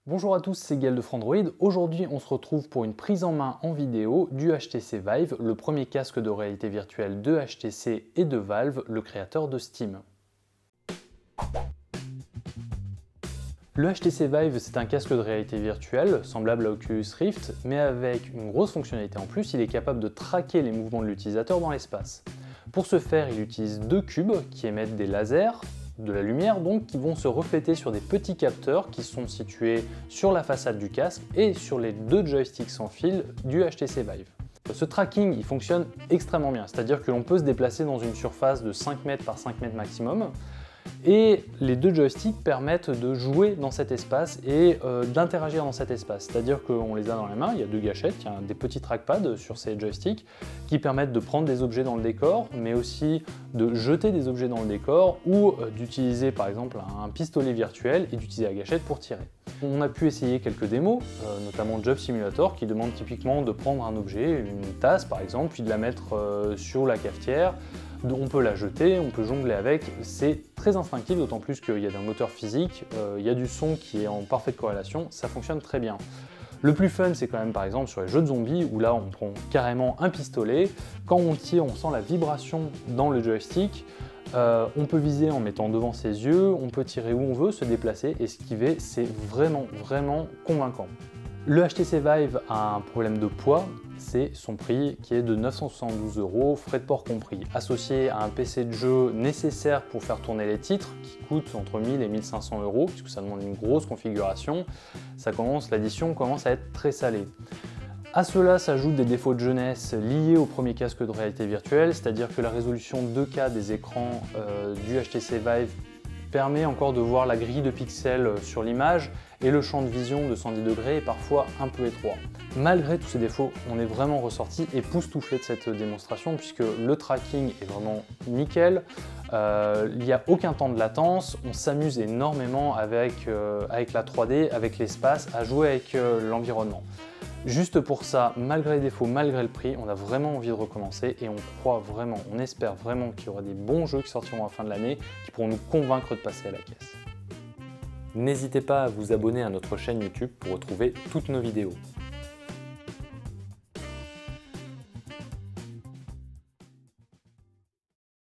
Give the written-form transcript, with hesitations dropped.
Bonjour à tous, c'est Gaël de Frandroid. Aujourd'hui, on se retrouve pour une prise en main en vidéo du HTC Vive, le premier casque de réalité virtuelle de HTC et de Valve, le créateur de Steam. Le HTC Vive, c'est un casque de réalité virtuelle, semblable à Oculus Rift, mais avec une grosse fonctionnalité en plus, il est capable de traquer les mouvements de l'utilisateur dans l'espace. Pour ce faire, il utilise deux cubes qui émettent des lasers, de la lumière donc, qui vont se refléter sur des petits capteurs qui sont situés sur la façade du casque et sur les deux joysticks sans fil du HTC Vive. Ce tracking, il fonctionne extrêmement bien, c'est-à-dire que l'on peut se déplacer dans une surface de 5 mètres par 5 mètres maximum, et les deux joysticks permettent de jouer dans cet espace et d'interagir dans cet espace. C'est-à-dire qu'on les a dans la main, il y a deux gâchettes, il y a des petits trackpads sur ces joysticks qui permettent de prendre des objets dans le décor, mais aussi de jeter des objets dans le décor ou d'utiliser par exemple un pistolet virtuel et d'utiliser la gâchette pour tirer. On a pu essayer quelques démos, notamment Job Simulator, qui demande typiquement de prendre un objet, une tasse par exemple, puis de la mettre sur la cafetière. On peut la jeter, on peut jongler avec, c'est très instinctif, d'autant plus qu'il y a un moteur physique, il y a du son qui est en parfaite corrélation, ça fonctionne très bien. Le plus fun, c'est quand même par exemple sur les jeux de zombies, où là on prend carrément un pistolet, quand on tire, on sent la vibration dans le joystick, on peut viser en mettant devant ses yeux, on peut tirer où on veut, se déplacer, esquiver, c'est vraiment convaincant. Le HTC Vive a un problème de poids, c'est son prix qui est de 972 €, frais de port compris, associé à un PC de jeu nécessaire pour faire tourner les titres, qui coûte entre 1000 et 1500 €, puisque ça demande une grosse configuration, l'addition commence à être très salée. À cela s'ajoutent des défauts de jeunesse liés au premier casque de réalité virtuelle, c'est-à-dire que la résolution 2K des écrans du HTC Vive permet encore de voir la grille de pixels sur l'image et le champ de vision de 110 degrés est parfois un peu étroit. Malgré tous ces défauts, on est vraiment ressorti époustouflé de cette démonstration puisque le tracking est vraiment nickel, il n'y a aucun temps de latence, on s'amuse énormément avec la 3D, avec l'espace, à jouer avec l'environnement. Juste pour ça, malgré les défauts, malgré le prix, on a vraiment envie de recommencer et on croit vraiment, on espère vraiment qu'il y aura des bons jeux qui sortiront à la fin de l'année qui pourront nous convaincre de passer à la caisse. N'hésitez pas à vous abonner à notre chaîne YouTube pour retrouver toutes nos vidéos.